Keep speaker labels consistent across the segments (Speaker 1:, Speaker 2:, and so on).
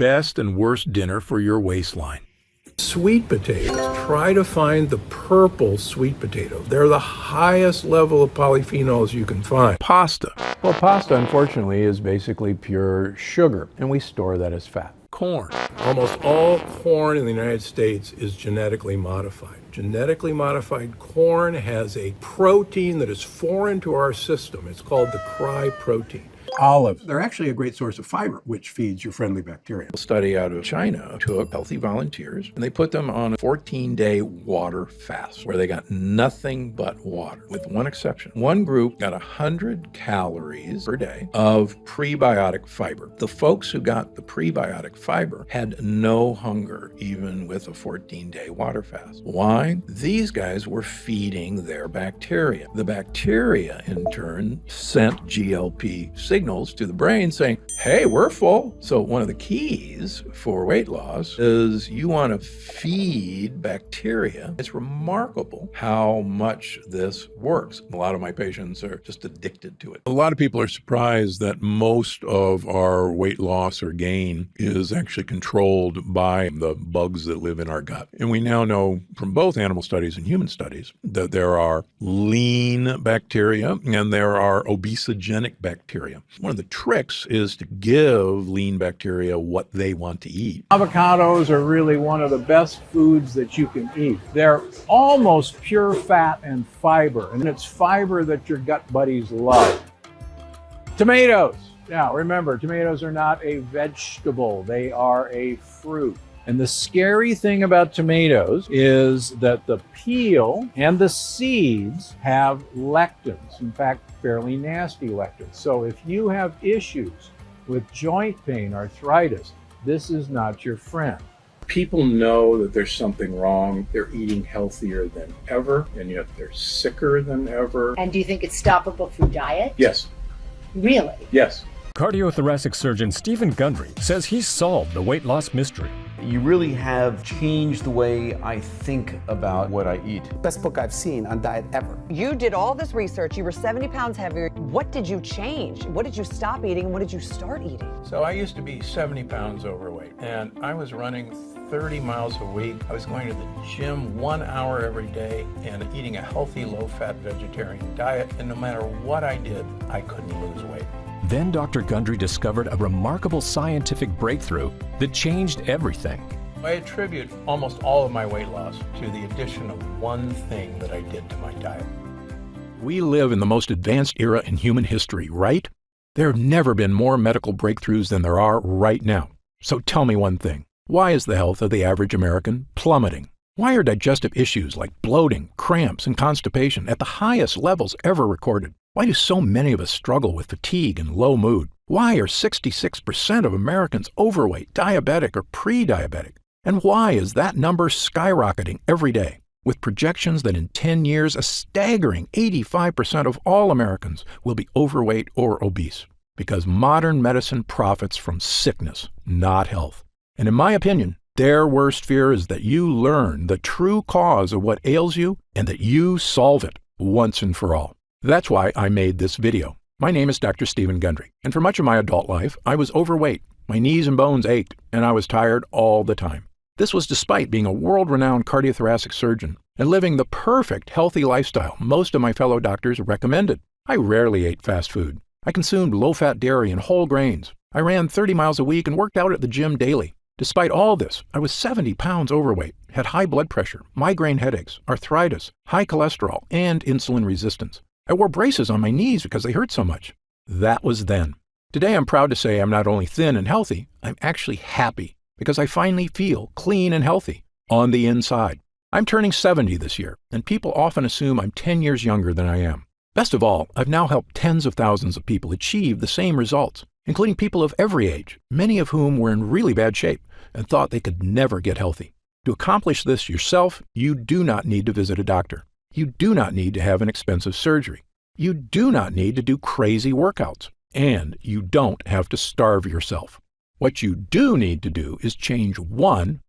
Speaker 1: best and worst dinner for your waistline.
Speaker 2: Sweet potatoes. Try to find the purple sweet potato. They're the highest level of polyphenols you can find.
Speaker 1: Pasta.
Speaker 3: Well, pasta, unfortunately, is basically pure sugar, and we store that as fat.
Speaker 1: Corn.
Speaker 2: Almost all corn in the United States is genetically modified. Genetically modified corn has a protein that is foreign to our system. It's called the cry protein.
Speaker 4: Olives. They're actually a great source of fiber, which feeds your friendly bacteria.
Speaker 1: A study out of China took healthy volunteers and they put them on a 14-day water fast where they got nothing but water, with one exception. One group got 100 calories per day of prebiotic fiber. The folks who got the prebiotic fiber had no hunger, even with a 14-day water fast. Why? These guys were feeding their bacteria. The bacteria, in turn, sent GLP signals to the brain saying, hey, we're full. So one of the keys for weight loss is you want to feed bacteria. It's remarkable how much this works. A lot of my patients are just addicted to it. A lot of people are surprised that most of our weight loss or gain is actually controlled by the bugs that live in our gut. And we now know from both animal studies and human studies that there are lean bacteria and there are obesogenic bacteria. One of the tricks is to give lean bacteria what they want to eat.
Speaker 3: Avocados are really one of the best foods that you can eat. They're almost pure fat and fiber, and it's fiber that your gut buddies love. Tomatoes. Now, remember, tomatoes are not a vegetable. They are a fruit. And the scary thing about tomatoes is that the peel and the seeds have lectins, in fact, fairly nasty lectins. So if you have issues with joint pain, arthritis, this is not your friend.
Speaker 1: People know that there's something wrong. They're eating healthier than ever, and yet they're sicker than ever.
Speaker 5: And do you think it's stoppable through diet?
Speaker 1: Yes.
Speaker 5: Really?
Speaker 1: Yes.
Speaker 6: Cardiothoracic surgeon Stephen Gundry says he's solved the weight loss mystery.
Speaker 7: You really have changed the way I think about what I eat.
Speaker 8: Best book I've seen on diet ever.
Speaker 9: You did all this research. You were 70 pounds heavier. What did you change? What did you stop eating and what did you start eating?
Speaker 1: So I used to be 70 pounds overweight, and I was running 30 miles a week. I was going to the gym 1 hour every day and eating a healthy, low-fat vegetarian diet. And no matter what I did, I couldn't lose weight.
Speaker 6: Then Dr. Gundry discovered a remarkable scientific breakthrough that changed everything.
Speaker 1: I attribute almost all of my weight loss to the addition of one thing that I did to my diet. We live in the most advanced era in human history, right? There have never been more medical breakthroughs than there are right now. So tell me one thing. Why is the health of the average American plummeting? Why are digestive issues like bloating, cramps, and constipation at the highest levels ever recorded? Why do so many of us struggle with fatigue and low mood? Why are 66% of Americans overweight, diabetic, or pre-diabetic? And why is that number skyrocketing every day, with projections that in 10 years, a staggering 85% of all Americans will be overweight or obese? Because modern medicine profits from sickness, not health. And in my opinion, their worst fear is that you learn the true cause of what ails you and that you solve it once and for all. That's why I made this video. My name is Dr. Stephen Gundry, and for much of my adult life, I was overweight. My knees and bones ached, and I was tired all the time. This was despite being a world-renowned cardiothoracic surgeon and living the perfect healthy lifestyle most of my fellow doctors recommended. I rarely ate fast food. I consumed low-fat dairy and whole grains. I ran 30 miles a week and worked out at the gym daily. Despite all this, I was 70 pounds overweight, had high blood pressure, migraine headaches, arthritis, high cholesterol, and insulin resistance. I wore braces on my knees because they hurt so much. That was then. Today, I'm proud to say I'm not only thin and healthy, I'm actually happy because I finally feel clean and healthy on the inside. I'm turning 70 this year, and people often assume I'm 10 years younger than I am. Best of all, I've now helped tens of thousands of people achieve the same results, including people of every age, many of whom were in really bad shape and thought they could never get healthy. To accomplish this yourself, you do not need to visit a doctor. You do not need to have an expensive surgery. You do not need to do crazy workouts. And you don't have to starve yourself. What you do need to do is change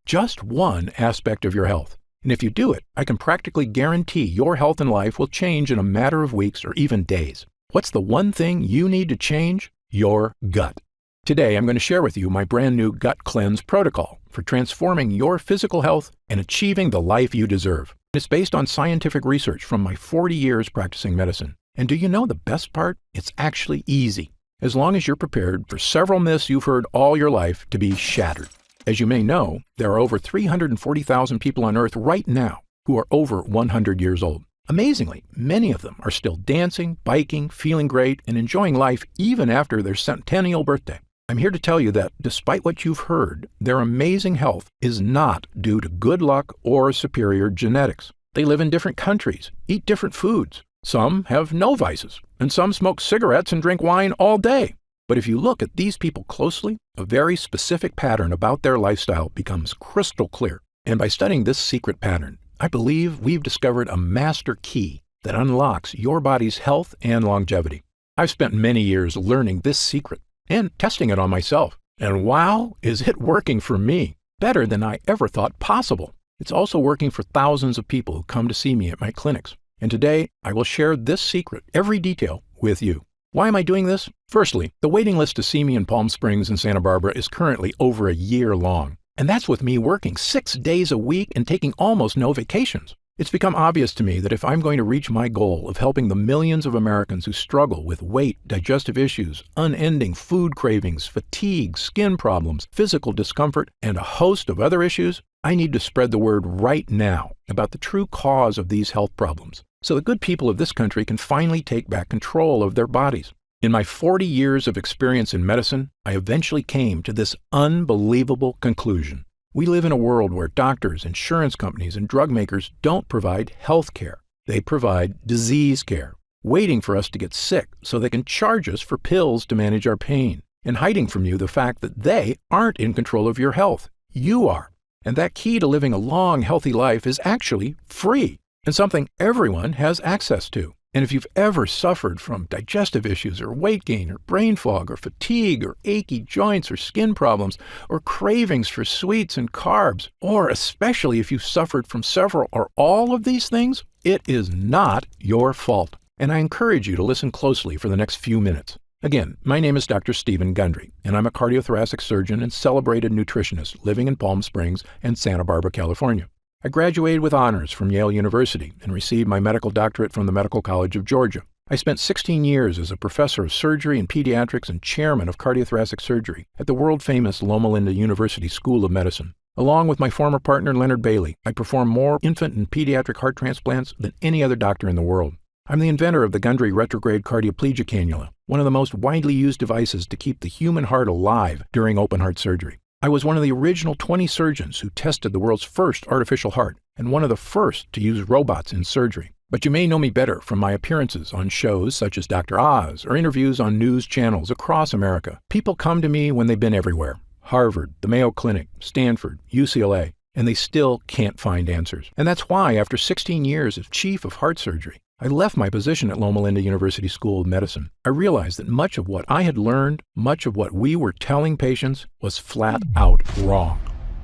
Speaker 1: just one aspect of your health. And if you do it, I can practically guarantee your health and life will change in a matter of weeks or even days. What's the one thing you need to change? Your gut. Today, I'm going to share with you my brand new Gut Cleanse protocol for transforming your physical health and achieving the life you deserve. It's based on scientific research from my 40 years practicing medicine. And do you know the best part? It's actually easy, as long as you're prepared for several myths you've heard all your life to be shattered. As you may know, there are over 340,000 people on Earth right now who are over 100 years old. Amazingly, many of them are still dancing, biking, feeling great, and enjoying life even after their centennial birthday. I'm here to tell you that, despite what you've heard, their amazing health is not due to good luck or superior genetics. They live in different countries, eat different foods. Some have no vices, and some smoke cigarettes and drink wine all day. But if you look at these people closely, a very specific pattern about their lifestyle becomes crystal clear. And by studying this secret pattern, I believe we've discovered a master key that unlocks your body's health and longevity. I've spent many years learning this secret and testing it on myself. And wow, is it working for me? Better than I ever thought possible. It's also working for thousands of people who come to see me at my clinics. And today, I will share this secret, every detail, with you. Why am I doing this? Firstly, the waiting list to see me in Palm Springs and Santa Barbara is currently over a year long. And that's with me working 6 days a week and taking almost no vacations. It's become obvious to me that if I'm going to reach my goal of helping the millions of Americans who struggle with weight, digestive issues, unending food cravings, fatigue, skin problems, physical discomfort, and a host of other issues, I need to spread the word right now about the true cause of these health problems, so the good people of this country can finally take back control of their bodies. In my 40 years of experience in medicine, I eventually came to this unbelievable conclusion. We live in a world where doctors, insurance companies, and drug makers don't provide health care. They provide disease care, waiting for us to get sick so they can charge us for pills to manage our pain, and hiding from you the fact that they aren't in control of your health. You are. And that key to living a long, healthy life is actually free, and something everyone has access to. And if you've ever suffered from digestive issues or weight gain or brain fog or fatigue or achy joints or skin problems or cravings for sweets and carbs, or especially if you've suffered from several or all of these things, it is not your fault. And I encourage you to listen closely for the next few minutes. Again, my name is Dr. Stephen Gundry, and I'm a cardiothoracic surgeon and celebrated nutritionist living in Palm Springs and Santa Barbara, California. I graduated with honors from Yale University and received my medical doctorate from the Medical College of Georgia. I spent 16 years as a professor of surgery and pediatrics and chairman of cardiothoracic surgery at the world-famous Loma Linda University School of Medicine. Along with my former partner, Leonard Bailey, I perform more infant and pediatric heart transplants than any other doctor in the world. I'm the inventor of the Gundry retrograde cardioplegia cannula, one of the most widely used devices to keep the human heart alive during open-heart surgery. I was one of the original 20 surgeons who tested the world's first artificial heart and one of the first to use robots in surgery. But you may know me better from my appearances on shows such as Dr. Oz or interviews on news channels across America. People come to me when they've been everywhere: Harvard, the Mayo Clinic, Stanford, UCLA, and they still can't find answers. And that's why, after 16 years as chief of heart surgery, I left my position at Loma Linda University School of Medicine. I realized that much of what I had learned, much of what we were telling patients, was flat out wrong.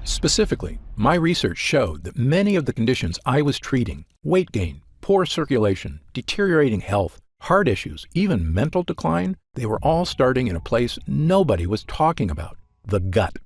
Speaker 1: Specifically, my research showed that many of the conditions I was treating, weight gain, poor circulation, deteriorating health, heart issues, even mental decline, they were all starting in a place nobody was talking about: the gut.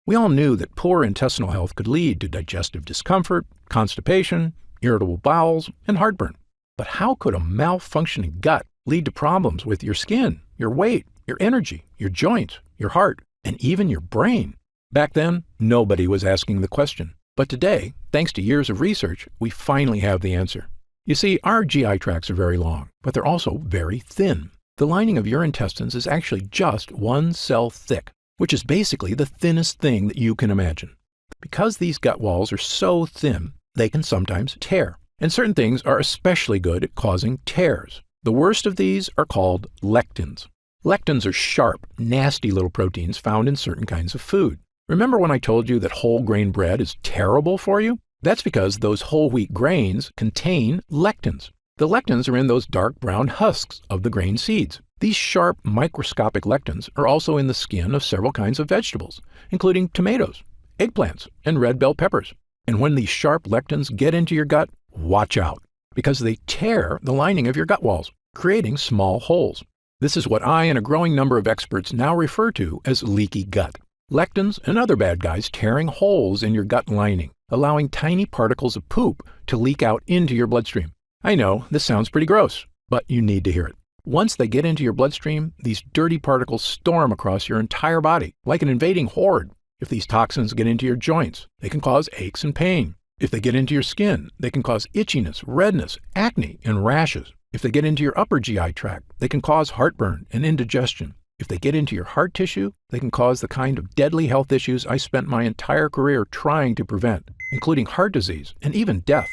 Speaker 1: We all knew that poor intestinal health could lead to digestive discomfort, constipation, irritable bowels, and heartburn. But how could a malfunctioning gut lead to problems with your skin, your weight, your energy, your joints, your heart, and even your brain? Back then, nobody was asking the question. But today, thanks to years of research, we finally have the answer. You see, our GI tracts are very long, but they're also very thin. The lining of your intestines is actually just 1 cell thick, which is basically the thinnest thing that you can imagine. Because these gut walls are so thin, they can sometimes tear. And certain things are especially good at causing tears. The worst of these are called lectins. Lectins are sharp, nasty little proteins found in certain kinds of food. Remember when I told you that whole grain bread is terrible for you? That's because those whole wheat grains contain lectins. The lectins are in those dark brown husks of the grain seeds. These sharp, microscopic lectins are also in the skin of several kinds of vegetables, including tomatoes, eggplants, and red bell peppers. And when these sharp lectins get into your gut, watch out, because they tear the lining of your gut walls, creating small holes. This is what I and a growing number of experts now refer to as leaky gut. Lectins and other bad guys tearing holes in your gut lining, allowing tiny particles of poop to leak out into your bloodstream. I know, this sounds pretty gross, but you need to hear it. Once they get into your bloodstream, these dirty particles storm across your entire body, like an invading horde. If these toxins get into your joints, they can cause aches and pain. If they get into your skin, they can cause itchiness, redness, acne, and rashes. If they get into your upper GI tract, they can cause heartburn and indigestion. If they get into your heart tissue, they can cause the kind of deadly health issues I spent my entire career trying to prevent, including heart disease and even death.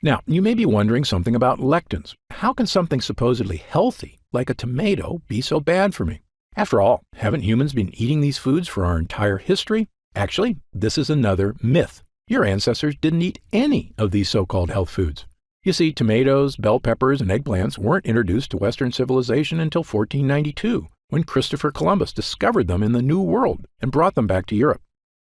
Speaker 1: Now, you may be wondering something about lectins. How can something supposedly healthy, like a tomato, be so bad for me? After all, haven't humans been eating these foods for our entire history? Actually, this is another myth. Your ancestors didn't eat any of these so-called health foods. You see, tomatoes, bell peppers, and eggplants weren't introduced to Western civilization until 1492, when Christopher Columbus discovered them in the New World and brought them back to Europe.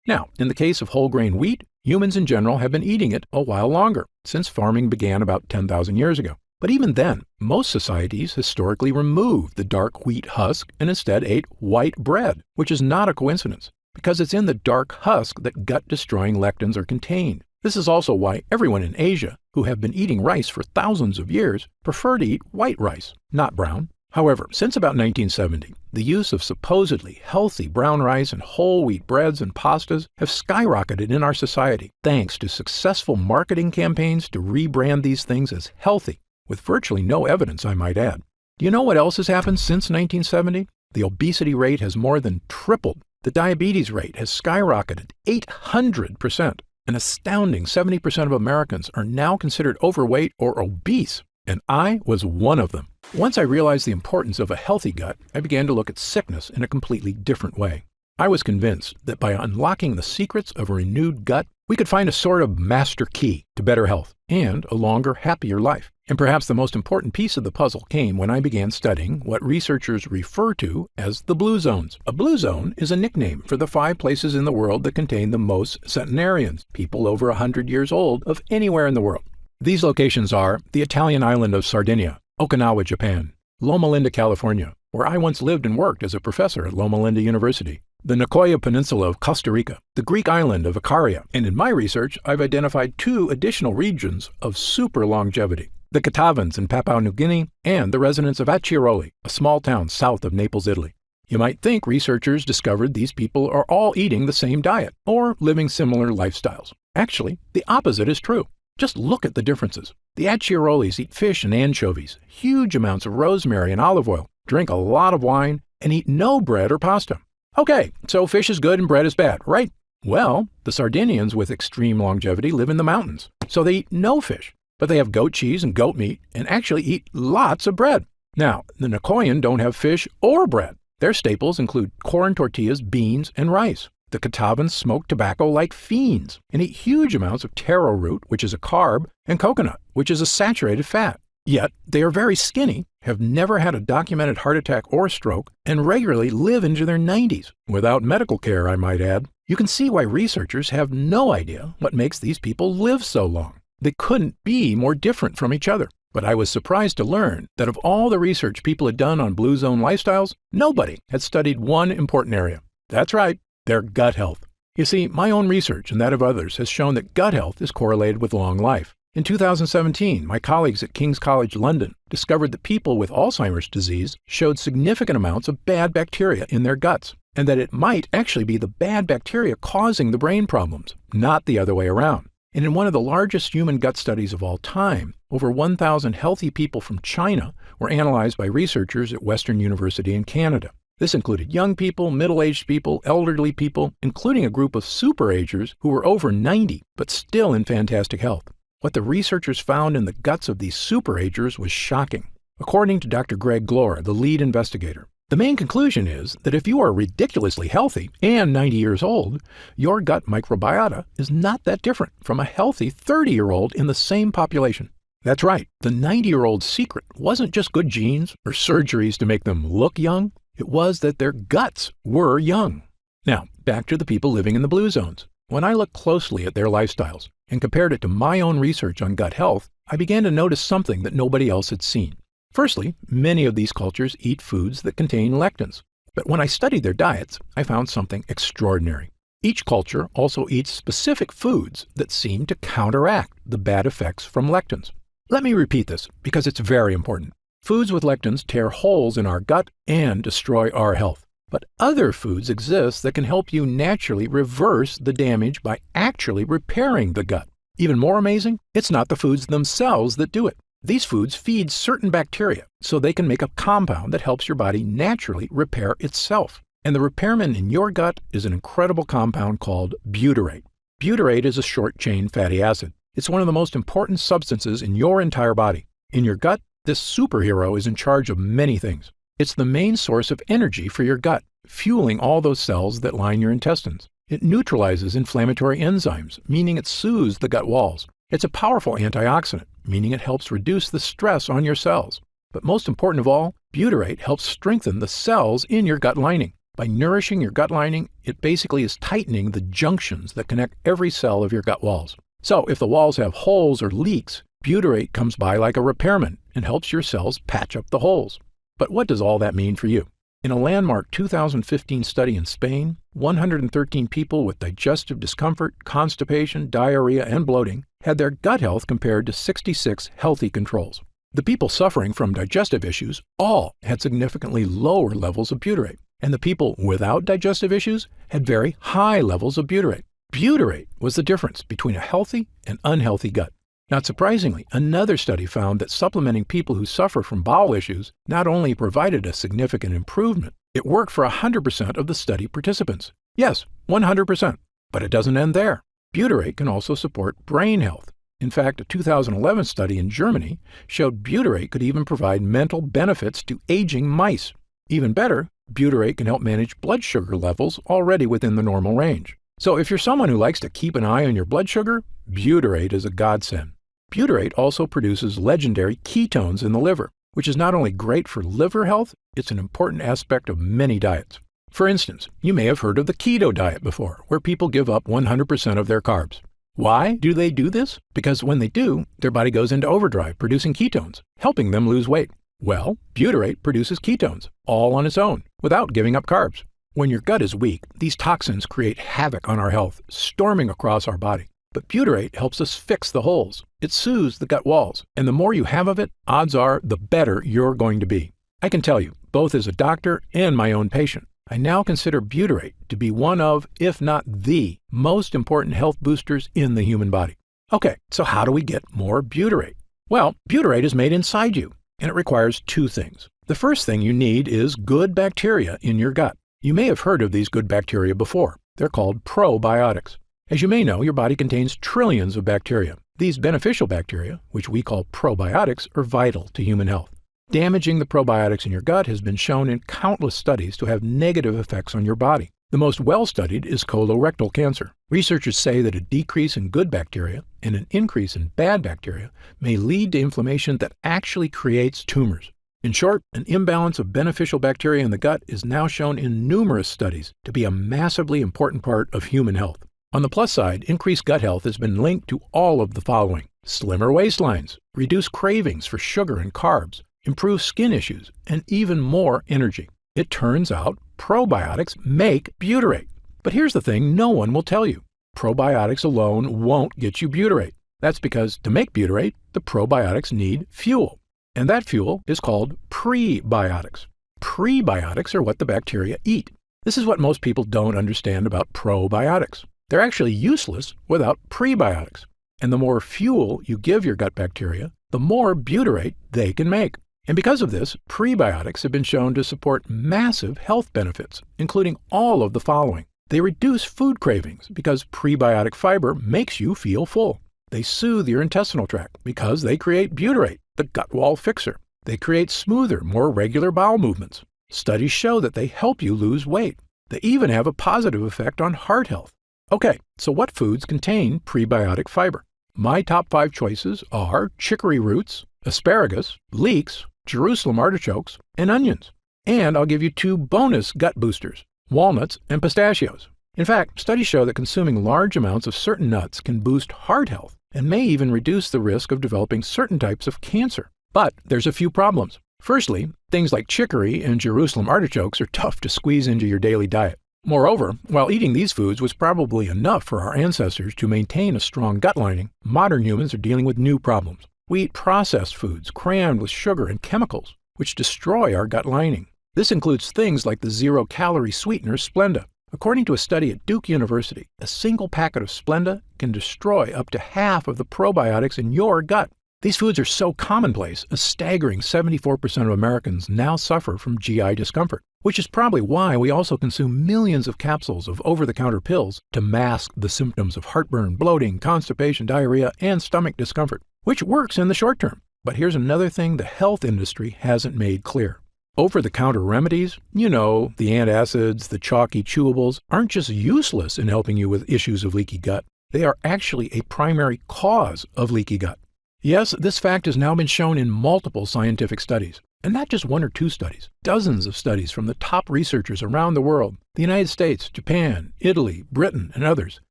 Speaker 1: Now, in the case of whole grain wheat, humans in general have been eating it a while longer, since farming began about 10,000 years ago. But even then, most societies historically removed the dark wheat husk and instead ate white bread, which is not a coincidence, because it's in the dark husk that gut-destroying lectins are contained. This is also why everyone in Asia, who have been eating rice for thousands of years, prefer to eat white rice, not brown. However, since about 1970, the use of supposedly healthy brown rice and whole wheat breads and pastas have skyrocketed in our society thanks to successful marketing campaigns to rebrand these things as healthy, with virtually no evidence, I might add. Do you know what else has happened since 1970? The obesity rate has more than tripled. The diabetes rate has skyrocketed 800%. An astounding 70% of Americans are now considered overweight or obese, and I was one of them. Once I realized the importance of a healthy gut, I began to look at sickness in a completely different way. I was convinced that by unlocking the secrets of a renewed gut, we could find a sort of master key to better health and a longer, happier life. And perhaps the most important piece of the puzzle came when I began studying what researchers refer to as the blue zones. A blue zone is a nickname for the 5 places in the world that contain the most centenarians, people over 100 years old, of anywhere in the world. These locations are the Italian island of Sardinia, Okinawa, Japan, Loma Linda, California, where I once lived and worked as a professor at Loma Linda University, the Nicoya Peninsula of Costa Rica, the Greek island of Icaria, and in my research, I've identified 2 additional regions of super longevity, the Catavans in Papua New Guinea, and the residents of Acciaroli, a small town south of Naples, Italy. You might think researchers discovered these people are all eating the same diet or living similar lifestyles. Actually, the opposite is true. Just look at the differences. The Acciarolis eat fish and anchovies, huge amounts of rosemary and olive oil, drink a lot of wine, and eat no bread or pasta. Okay, so fish is good and bread is bad, right? Well, the Sardinians with extreme longevity live in the mountains, so they eat no fish, but they have goat cheese and goat meat and actually eat lots of bread. Now, the Nicoyan don't have fish or bread. Their staples include corn tortillas, beans, and rice. The Catavans smoke tobacco like fiends and eat huge amounts of taro root, which is a carb, and coconut, which is a saturated fat. Yet, they are very skinny, have never had a documented heart attack or stroke, and regularly live into their 90s, without medical care, I might add. You can see why researchers have no idea what makes these people live so long. They couldn't be more different from each other. But I was surprised to learn that of all the research people had done on blue zone lifestyles, nobody had studied one important area. That's right, their gut health. You see, my own research and that of others has shown that gut health is correlated with long life. In 2017, my colleagues at King's College London discovered that people with Alzheimer's disease showed significant amounts of bad bacteria in their guts, and that it might actually be the bad bacteria causing the brain problems, not the other way around. And in one of the largest human gut studies of all time, over 1,000 healthy people from China were analyzed by researchers at Western University in Canada. This included young people, middle-aged people, elderly people, including a group of superagers who were over 90 but still in fantastic health. What the researchers found in the guts of these superagers was shocking. According to Dr. Greg Glore, the lead investigator, the main conclusion is that if you are ridiculously healthy and 90 years old, your gut microbiota is not that different from a healthy 30-year-old in the same population. That's right, the 90-year-old's secret wasn't just good genes or surgeries to make them look young, it was that their guts were young. Now, back to the people living in the blue zones. When I looked closely at their lifestyles and compared it to my own research on gut health, I began to notice something that nobody else had seen. Firstly, many of these cultures eat foods that contain lectins. But when I studied their diets, I found something extraordinary. Each culture also eats specific foods that seem to counteract the bad effects from lectins. Let me repeat this because it's very important. Foods with lectins tear holes in our gut and destroy our health. But other foods exist that can help you naturally reverse the damage by actually repairing the gut. Even more amazing, it's not the foods themselves that do it. These foods feed certain bacteria so they can make a compound that helps your body naturally repair itself. And the repairman in your gut is an incredible compound called butyrate. Butyrate is a short-chain fatty acid. It's one of the most important substances in your entire body. In your gut, this superhero is in charge of many things. It's the main source of energy for your gut, fueling all those cells that line your intestines. It neutralizes inflammatory enzymes, meaning it soothes the gut walls. It's a powerful antioxidant, meaning it helps reduce the stress on your cells. But most important of all, butyrate helps strengthen the cells in your gut lining. By nourishing your gut lining, it basically is tightening the junctions that connect every cell of your gut walls. So if the walls have holes or leaks, butyrate comes by like a repairman and helps your cells patch up the holes. But what does all that mean for you? In a landmark 2015 study in Spain, 113 people with digestive discomfort, constipation, diarrhea, and bloating had their gut health compared to 66 healthy controls. The people suffering from digestive issues all had significantly lower levels of butyrate, and the people without digestive issues had very high levels of butyrate. Butyrate was the difference between a healthy and unhealthy gut. Not surprisingly, another study found that supplementing people who suffer from bowel issues not only provided a significant improvement, it worked for 100% of the study participants. Yes, 100%. But it doesn't end there. Butyrate can also support brain health. In fact, a 2011 study in Germany showed butyrate could even provide mental benefits to aging mice. Even better, butyrate can help manage blood sugar levels already within the normal range. So if you're someone who likes to keep an eye on your blood sugar, butyrate is a godsend. Butyrate also produces legendary ketones in the liver, which is not only great for liver health, it's an important aspect of many diets. For instance, you may have heard of the keto diet before, where people give up 100% of their carbs. Why do they do this? Because when they do, their body goes into overdrive producing ketones, helping them lose weight. Well, butyrate produces ketones, all on its own, without giving up carbs. When your gut is weak, these toxins create havoc on our health, storming across our body. But butyrate helps us fix the holes. It soothes the gut walls, and the more you have of it, odds are the better you're going to be. I can tell you, both as a doctor and my own patient, I now consider butyrate to be one of, if not the, most important health boosters in the human body. Okay, so how do we get more butyrate? Well, butyrate is made inside you, and it requires two things. The first thing you need is good bacteria in your gut. You may have heard of these good bacteria before. They're called probiotics. As you may know, your body contains trillions of bacteria. These beneficial bacteria, which we call probiotics, are vital to human health. Damaging the probiotics in your gut has been shown in countless studies to have negative effects on your body. The most well-studied is colorectal cancer. Researchers say that a decrease in good bacteria and an increase in bad bacteria may lead to inflammation that actually creates tumors. In short, an imbalance of beneficial bacteria in the gut is now shown in numerous studies to be a massively important part of human health. On the plus side, increased gut health has been linked to all of the following: slimmer waistlines, reduced cravings for sugar and carbs, improved skin issues, and even more energy. It turns out probiotics make butyrate. But here's the thing no one will tell you. Probiotics alone won't get you butyrate. That's because to make butyrate, the probiotics need fuel. And that fuel is called prebiotics. Prebiotics are what the bacteria eat. This is what most people don't understand about probiotics. They're actually useless without prebiotics. And the more fuel you give your gut bacteria, the more butyrate they can make. And because of this, prebiotics have been shown to support massive health benefits, including all of the following. They reduce food cravings because prebiotic fiber makes you feel full. They soothe your intestinal tract because they create butyrate, the gut wall fixer. They create smoother, more regular bowel movements. Studies show that they help you lose weight. They even have a positive effect on heart health. Okay, so what foods contain prebiotic fiber? My top 5 choices are chicory roots, asparagus, leeks, Jerusalem artichokes, and onions. And I'll give you 2 bonus gut boosters, walnuts and pistachios. In fact, studies show that consuming large amounts of certain nuts can boost heart health and may even reduce the risk of developing certain types of cancer. But there's a few problems. Firstly, things like chicory and Jerusalem artichokes are tough to squeeze into your daily diet. Moreover, while eating these foods was probably enough for our ancestors to maintain a strong gut lining, modern humans are dealing with new problems. We eat processed foods crammed with sugar and chemicals, which destroy our gut lining. This includes things like the zero-calorie sweetener Splenda. According to a study at Duke University, a single packet of Splenda can destroy up to half of the probiotics in your gut. These foods are so commonplace, a staggering 74% of Americans now suffer from GI discomfort, which is probably why we also consume millions of capsules of over-the-counter pills to mask the symptoms of heartburn, bloating, constipation, diarrhea, and stomach discomfort, which works in the short term. But here's another thing the health industry hasn't made clear. Over-the-counter remedies, the antacids, the chalky chewables, aren't just useless in helping you with issues of leaky gut. They are actually a primary cause of leaky gut. Yes, this fact has now been shown in multiple scientific studies, and not just one or two studies. Dozens of studies from the top researchers around the world, the United States, Japan, Italy, Britain, and others,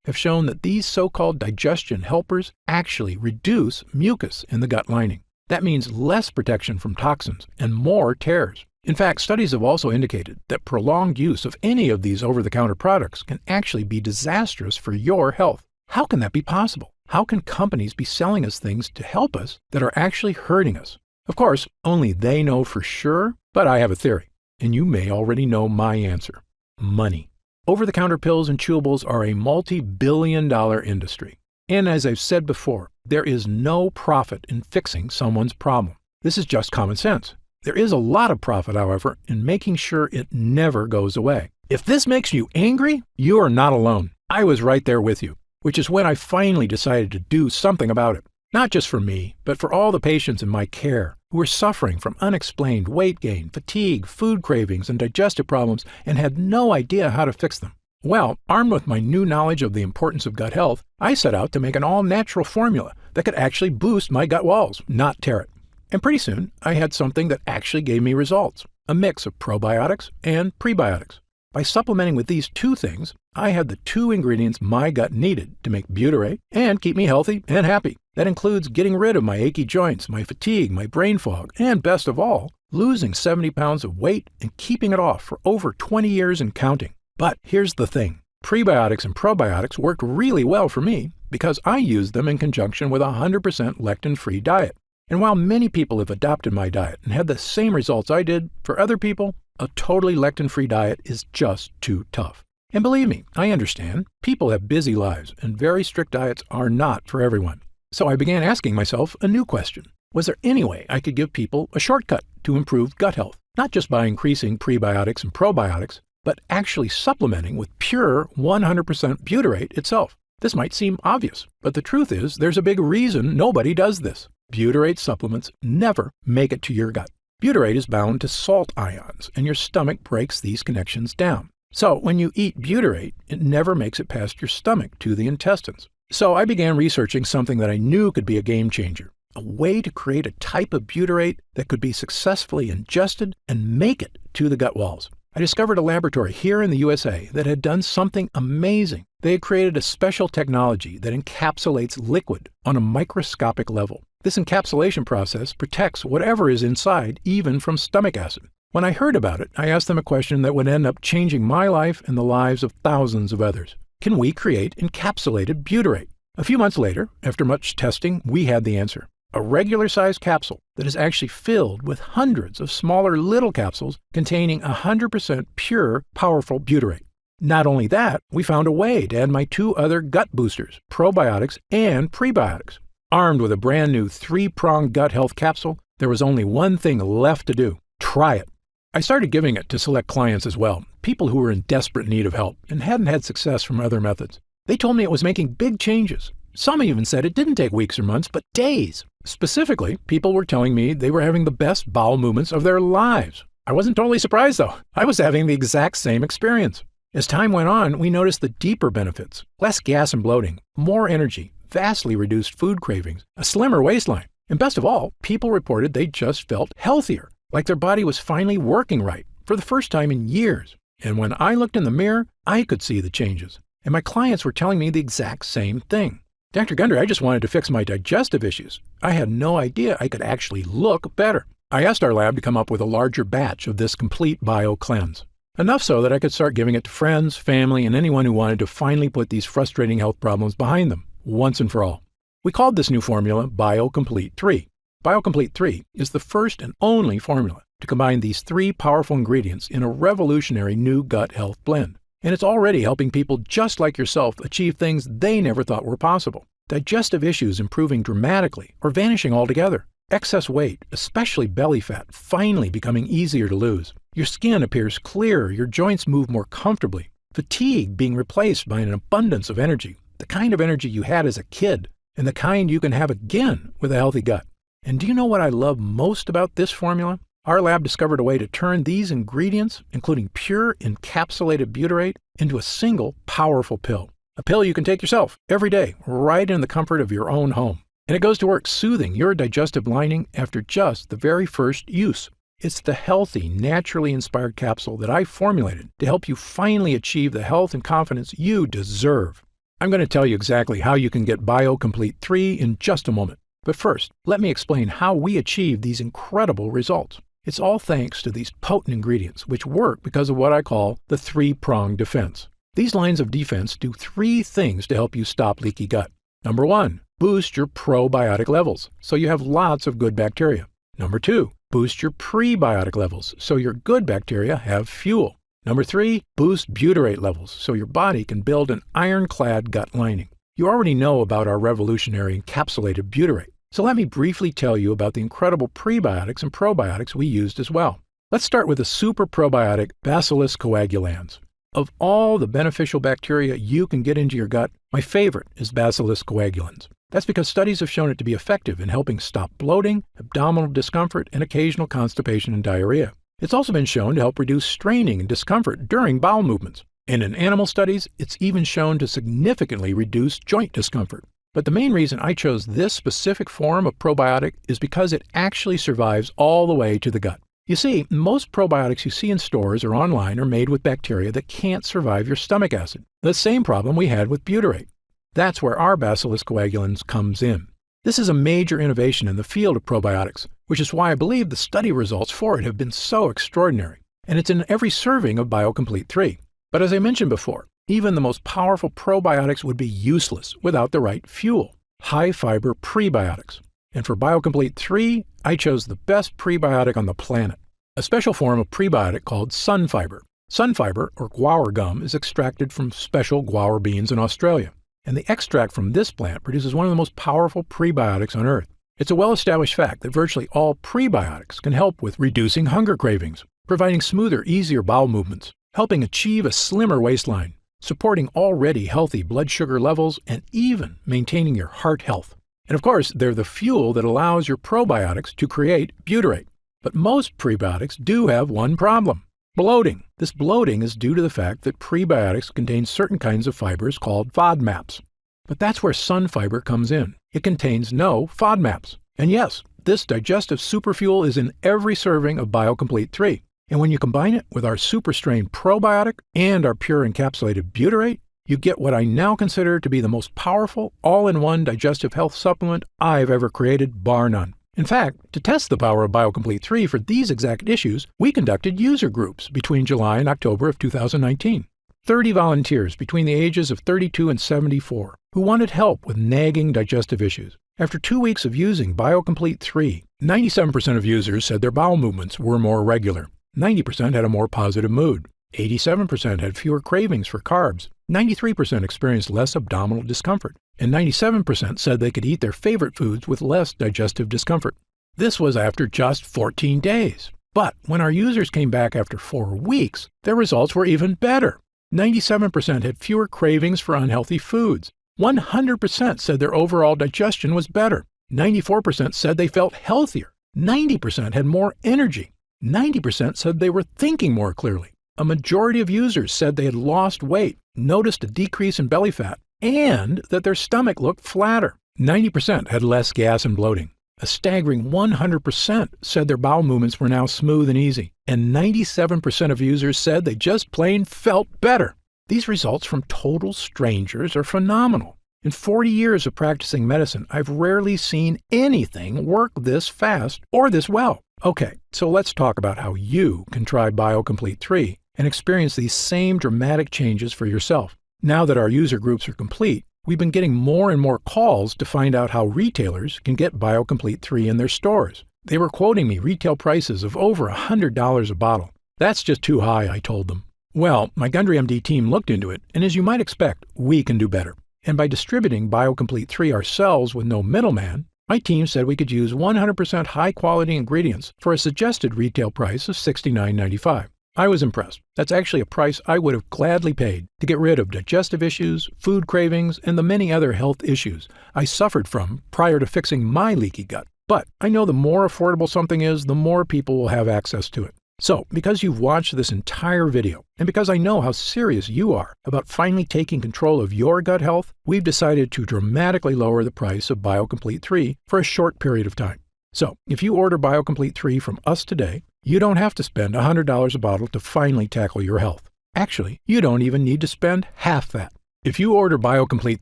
Speaker 1: have shown that these so-called digestion helpers actually reduce mucus in the gut lining. That means less protection from toxins and more tears. In fact, studies have also indicated that prolonged use of any of these over-the-counter products can actually be disastrous for your health. How can that be possible? How can companies be selling us things to help us that are actually hurting us? Of course, only they know for sure, but I have a theory, and you may already know my answer. Money. Over-the-counter pills and chewables are a multi-billion-dollar industry. And as I've said before, there is no profit in fixing someone's problem. This is just common sense. There is a lot of profit, however, in making sure it never goes away. If this makes you angry, you are not alone. I was right there with you, which is when I finally decided to do something about it. Not just for me, but for all the patients in my care who were suffering from unexplained weight gain, fatigue, food cravings, and digestive problems and had no idea how to fix them. Well, armed with my new knowledge of the importance of gut health, I set out to make an all-natural formula that could actually boost my gut walls, not tear it. And pretty soon, I had something that actually gave me results, a mix of probiotics and prebiotics. By supplementing with these two things, I had the two ingredients my gut needed to make butyrate and keep me healthy and happy. That includes getting rid of my achy joints, my fatigue, my brain fog, and best of all, losing 70 pounds of weight and keeping it off for over 20 years and counting. But here's the thing. Prebiotics and probiotics worked really well for me because I used them in conjunction with a 100% lectin-free diet. And while many people have adopted my diet and had the same results I did, for other people, a totally lectin-free diet is just too tough. And believe me, I understand. People have busy lives, and very strict diets are not for everyone. So I began asking myself a new question. Was there any way I could give people a shortcut to improve gut health? Not just by increasing prebiotics and probiotics, but actually supplementing with pure 100% butyrate itself. This might seem obvious, but the truth is there's a big reason nobody does this. Butyrate supplements never make it to your gut. Butyrate is bound to salt ions, and your stomach breaks these connections down. So when you eat butyrate, it never makes it past your stomach to the intestines. So I began researching something that I knew could be a game changer, a way to create a type of butyrate that could be successfully ingested and make it to the gut walls. I discovered a laboratory here in the USA that had done something amazing. They had created a special technology that encapsulates liquid on a microscopic level. This encapsulation process protects whatever is inside, even from stomach acid. When I heard about it, I asked them a question that would end up changing my life and the lives of thousands of others. Can we create encapsulated butyrate? A few months later, after much testing, we had the answer. A regular-sized capsule that is actually filled with hundreds of smaller little capsules containing 100% pure, powerful butyrate. Not only that, we found a way to add my two other gut boosters, probiotics and prebiotics. Armed with a brand new 3-pronged gut health capsule, there was only one thing left to do: try it. I started giving it to select clients as well, people who were in desperate need of help and hadn't had success from other methods. They told me it was making big changes. Some even said it didn't take weeks or months, but days. Specifically, people were telling me they were having the best bowel movements of their lives. I wasn't totally surprised, though. I was having the exact same experience. As time went on, we noticed the deeper benefits: less gas and bloating, more energy, vastly reduced food cravings, a slimmer waistline, and best of all, people reported they just felt healthier, like their body was finally working right for the first time in years. And when I looked in the mirror, I could see the changes, and my clients were telling me the exact same thing. Dr. Gundry, I just wanted to fix my digestive issues. I had no idea I could actually look better. I asked our lab to come up with a larger batch of this complete bio cleanse. Enough so that I could start giving it to friends, family, and anyone who wanted to finally put these frustrating health problems behind them, once and for all. We called this new formula BioComplete 3. BioComplete 3 is the first and only formula to combine these 3 powerful ingredients in a revolutionary new gut health blend. And it's already helping people just like yourself achieve things they never thought were possible. Digestive issues improving dramatically or vanishing altogether. Excess weight, especially belly fat, finally becoming easier to lose. Your skin appears clearer, your joints move more comfortably. Fatigue being replaced by an abundance of energy, the kind of energy you had as a kid, and the kind you can have again with a healthy gut. And do you know what I love most about this formula? Our lab discovered a way to turn these ingredients, including pure encapsulated butyrate, into a single powerful pill. A pill you can take yourself every day, right in the comfort of your own home. And it goes to work soothing your digestive lining after just the very first use. It's the healthy, naturally inspired capsule that I formulated to help you finally achieve the health and confidence you deserve. I'm going to tell you exactly how you can get BioComplete 3 in just a moment. But first, let me explain how we achieve these incredible results. It's all thanks to these potent ingredients, which work because of what I call the 3-pronged defense. These lines of defense do 3 things to help you stop leaky gut. Number 1, boost your probiotic levels, so you have lots of good bacteria. Number 2, boost your prebiotic levels, so your good bacteria have fuel. Number 3, boost butyrate levels, so your body can build an ironclad gut lining. You already know about our revolutionary encapsulated butyrate, so let me briefly tell you about the incredible prebiotics and probiotics we used as well. Let's start with the super probiotic Bacillus coagulans. Of all the beneficial bacteria you can get into your gut, my favorite is Bacillus coagulans. That's because studies have shown it to be effective in helping stop bloating, abdominal discomfort, and occasional constipation and diarrhea. It's also been shown to help reduce straining and discomfort during bowel movements. And in animal studies, it's even shown to significantly reduce joint discomfort. But the main reason I chose this specific form of probiotic is because it actually survives all the way to the gut. You see, most probiotics you see in stores or online are made with bacteria that can't survive your stomach acid, the same problem we had with butyrate. That's where our Bacillus coagulans comes in. This is a major innovation in the field of probiotics, which is why I believe the study results for it have been so extraordinary. And it's in every serving of BioComplete 3. But as I mentioned before, even the most powerful probiotics would be useless without the right fuel, high-fiber prebiotics. And for BioComplete 3, I chose the best prebiotic on the planet, a special form of prebiotic called sunfiber. Sunfiber, or guar gum, is extracted from special guar beans in Australia. And the extract from this plant produces one of the most powerful prebiotics on Earth. It's a well-established fact that virtually all prebiotics can help with reducing hunger cravings, providing smoother, easier bowel movements, helping achieve a slimmer waistline, supporting already healthy blood sugar levels, and even maintaining your heart health. And of course, they're the fuel that allows your probiotics to create butyrate. But most prebiotics do have one problem: bloating. This bloating is due to the fact that prebiotics contain certain kinds of fibers called FODMAPs. But that's where sunfiber comes in. It contains no FODMAPs. And yes, this digestive superfuel is in every serving of BioComplete 3. And when you combine it with our super strain probiotic and our pure encapsulated butyrate, you get what I now consider to be the most powerful all-in-one digestive health supplement I've ever created, bar none. In fact, to test the power of BioComplete 3 for these exact issues, we conducted user groups between July and October of 2019. 30 volunteers between the ages of 32 and 74 who wanted help with nagging digestive issues. After 2 weeks of using BioComplete 3, 97% of users said their bowel movements were more regular. 90% had a more positive mood. 87% had fewer cravings for carbs. 93% experienced less abdominal discomfort. And 97% said they could eat their favorite foods with less digestive discomfort. This was after just 14 days. But when our users came back after 4 weeks, their results were even better. 97% had fewer cravings for unhealthy foods. 100% said their overall digestion was better. 94% said they felt healthier. 90% had more energy. 90% said they were thinking more clearly. A majority of users said they had lost weight, noticed a decrease in belly fat, and that their stomach looked flatter. 90% had less gas and bloating. A staggering 100% said their bowel movements were now smooth and easy. And 97% of users said they just plain felt better. These results from total strangers are phenomenal. In 40 years of practicing medicine, I've rarely seen anything work this fast or this well. Okay, so let's talk about how you can try BioComplete 3 and experience these same dramatic changes for yourself. Now that our user groups are complete, we've been getting more and more calls to find out how retailers can get BioComplete 3 in their stores. They were quoting me retail prices of over $100 a bottle. That's just too high, I told them. Well, my Gundry MD team looked into it, and as you might expect, we can do better. And by distributing BioComplete 3 ourselves with no middleman, my team said we could use 100% high-quality ingredients for a suggested retail price of $69.95. I was impressed. That's actually a price I would have gladly paid to get rid of digestive issues, food cravings, and the many other health issues I suffered from prior to fixing my leaky gut. But I know the more affordable something is, the more people will have access to it. So, because you've watched this entire video, and because I know how serious you are about finally taking control of your gut health, we've decided to dramatically lower the price of BioComplete 3 for a short period of time. So, if you order BioComplete 3 from us today, you don't have to spend $100 a bottle to finally tackle your health. Actually, you don't even need to spend half that. If you order BioComplete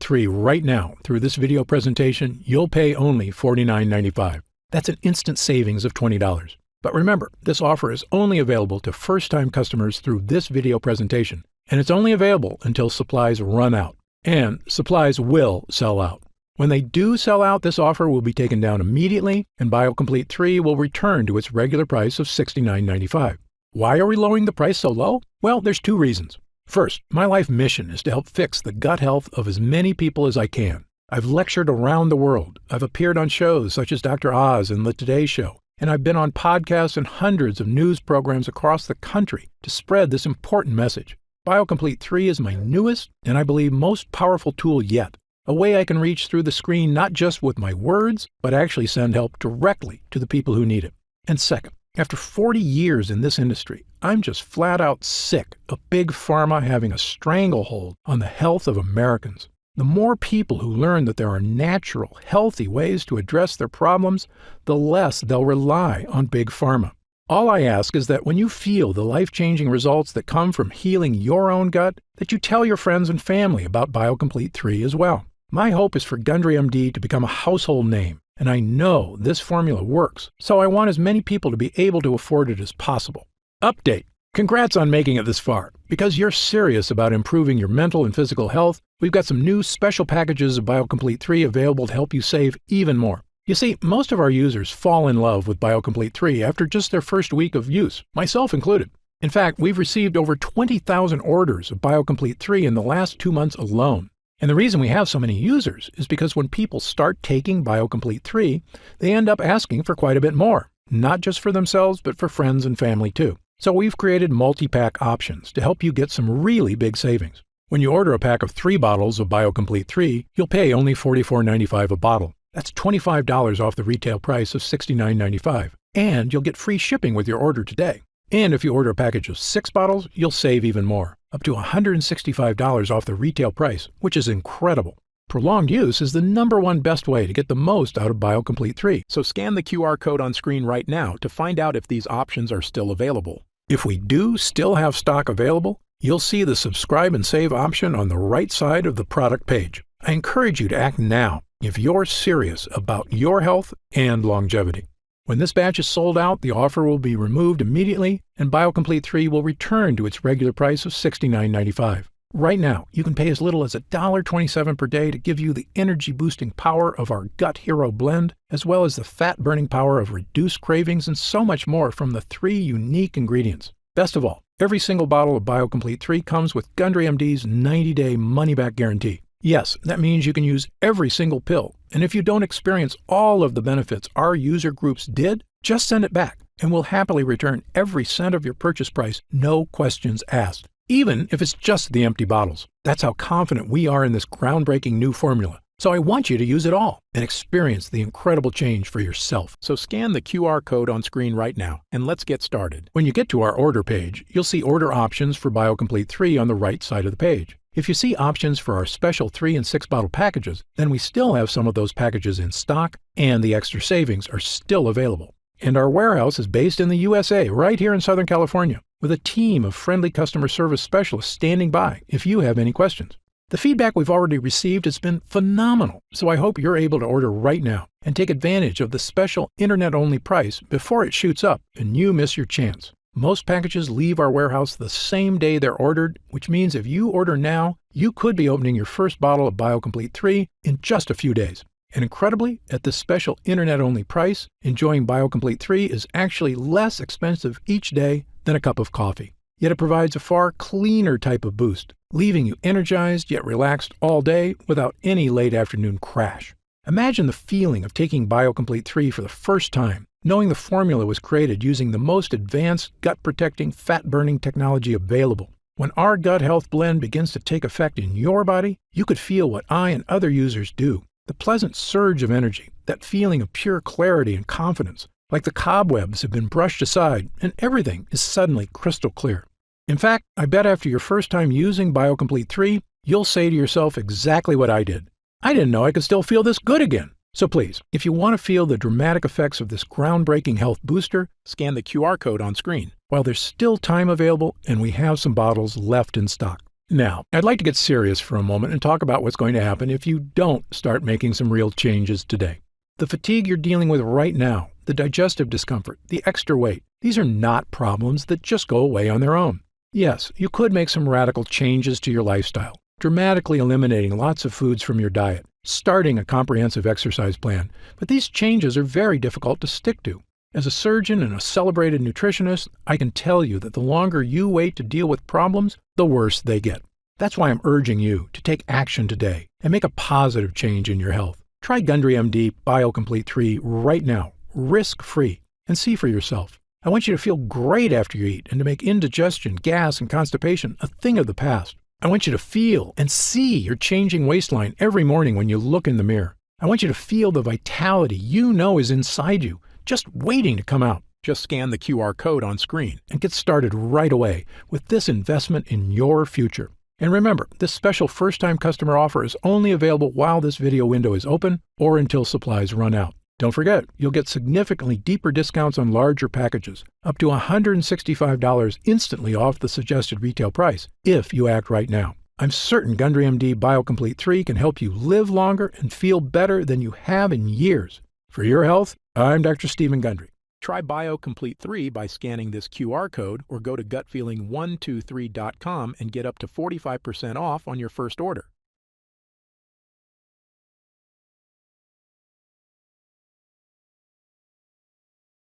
Speaker 1: 3 right now through this video presentation, you'll pay only $49.95. That's an instant savings of $20. But remember, this offer is only available to first-time customers through this video presentation, and it's only available until supplies run out. And supplies will sell out. When they do sell out, this offer will be taken down immediately, and BioComplete 3 will return to its regular price of $69.95. Why are we lowering the price so low? Well, there's two reasons. First, my life mission is to help fix the gut health of as many people as I can. I've lectured around the world. I've appeared on shows such as Dr. Oz and The Today Show, and I've been on podcasts and hundreds of news programs across the country to spread this important message. BioComplete 3 is my newest and I believe most powerful tool yet, a way I can reach through the screen not just with my words, but actually send help directly to the people who need it. And second, after 40 years in this industry, I'm just flat out sick of Big Pharma having a stranglehold on the health of Americans. The more people who learn that there are natural, healthy ways to address their problems, the less they'll rely on Big Pharma. All I ask is that when you feel the life-changing results that come from healing your own gut, that you tell your friends and family about BioComplete 3 as well. My hope is for Gundry MD to become a household name, and I know this formula works, so I want as many people to be able to afford it as possible. Update. Congrats on making it this far. Because you're serious about improving your mental and physical health, we've got some new special packages of BioComplete 3 available to help you save even more. You see, most of our users fall in love with BioComplete 3 after just their first week of use, myself included. In fact, we've received over 20,000 orders of BioComplete 3 in the last 2 months alone. And the reason we have so many users is because when people start taking BioComplete 3, they end up asking for quite a bit more, not just for themselves, but for friends and family too. So we've created multi-pack options to help you get some really big savings. When you order a pack of 3 bottles of BioComplete 3, you'll pay only $44.95 a bottle. That's $25 off the retail price of $69.95. And you'll get free shipping with your order today. And if you order a package of 6 bottles, you'll save even more, up to $165 off the retail price, which is incredible. Prolonged use is the #1 best way to get the most out of BioComplete 3. So scan the QR code on screen right now to find out if these options are still available. If we do still have stock available, you'll see the subscribe and save option on the right side of the product page. I encourage you to act now if you're serious about your health and longevity. When this batch is sold out, the offer will be removed immediately and BioComplete 3 will return to its regular price of $69.95. Right now, you can pay as little as $1.27 per day to give you the energy-boosting power of our Gut Hero blend, as well as the fat-burning power of reduced cravings and so much more from the 3 unique ingredients. Best of all, every single bottle of BioComplete 3 comes with Gundry MD's 90-day money-back guarantee. Yes, that means you can use every single pill, and if you don't experience all of the benefits our user groups did, just send it back, and we'll happily return every cent of your purchase price, no questions asked. Even if it's just the empty bottles. That's how confident we are in this groundbreaking new formula. So I want you to use it all and experience the incredible change for yourself. So scan the QR code on screen right now and let's get started. When you get to our order page, you'll see order options for BioComplete 3 on the right side of the page. If you see options for our special 3 and 6 bottle packages, then we still have some of those packages in stock and the extra savings are still available. And our warehouse is based in the USA, right here in Southern California, with a team of friendly customer service specialists standing by if you have any questions. The feedback we've already received has been phenomenal, so I hope you're able to order right now and take advantage of the special internet-only price before it shoots up and you miss your chance. Most packages leave our warehouse the same day they're ordered, which means if you order now, you could be opening your first bottle of BioComplete 3 in just a few days. And incredibly, at this special internet-only price, enjoying BioComplete 3 is actually less expensive each day than a cup of coffee. Yet it provides a far cleaner type of boost, leaving you energized yet relaxed all day without any late afternoon crash. Imagine the feeling of taking BioComplete 3 for the first time, knowing the formula was created using the most advanced gut-protecting, fat-burning technology available. When our gut health blend begins to take effect in your body, you could feel what I and other users do. The pleasant surge of energy, that feeling of pure clarity and confidence, like the cobwebs have been brushed aside and everything is suddenly crystal clear. In fact, I bet after your first time using BioComplete 3, you'll say to yourself exactly what I did. I didn't know I could still feel this good again. So please, if you want to feel the dramatic effects of this groundbreaking health booster, scan the QR code on screen while there's still time available and we have some bottles left in stock. Now, I'd like to get serious for a moment and talk about what's going to happen if you don't start making some real changes today. The fatigue you're dealing with right now, the digestive discomfort, the extra weight, these are not problems that just go away on their own. Yes, you could make some radical changes to your lifestyle, dramatically eliminating lots of foods from your diet, starting a comprehensive exercise plan, but these changes are very difficult to stick to. As a surgeon and a celebrated nutritionist, I can tell you that the longer you wait to deal with problems, the worse they get. That's why I'm urging you to take action today and make a positive change in your health. Try Gundry MD BioComplete 3 right now, risk-free, and see for yourself. I want you to feel great after you eat and to make indigestion, gas, and constipation a thing of the past. I want you to feel and see your changing waistline every morning when you look in the mirror. I want you to feel the vitality you know is inside you, just waiting to come out. Just scan the QR code on screen and get started right away with this investment in your future. And remember, this special first-time customer offer is only available while this video window is open or until supplies run out. Don't forget, you'll get significantly deeper discounts on larger packages, up to $165 instantly off the suggested retail price, if you act right now. I'm certain Gundry MD BioComplete 3 can help you live longer and feel better than you have in years. For your health, I'm Dr. Stephen Gundry. Try BioComplete 3 by scanning this QR code or go to gutfeeling123.com and get up to 45% off on your first order.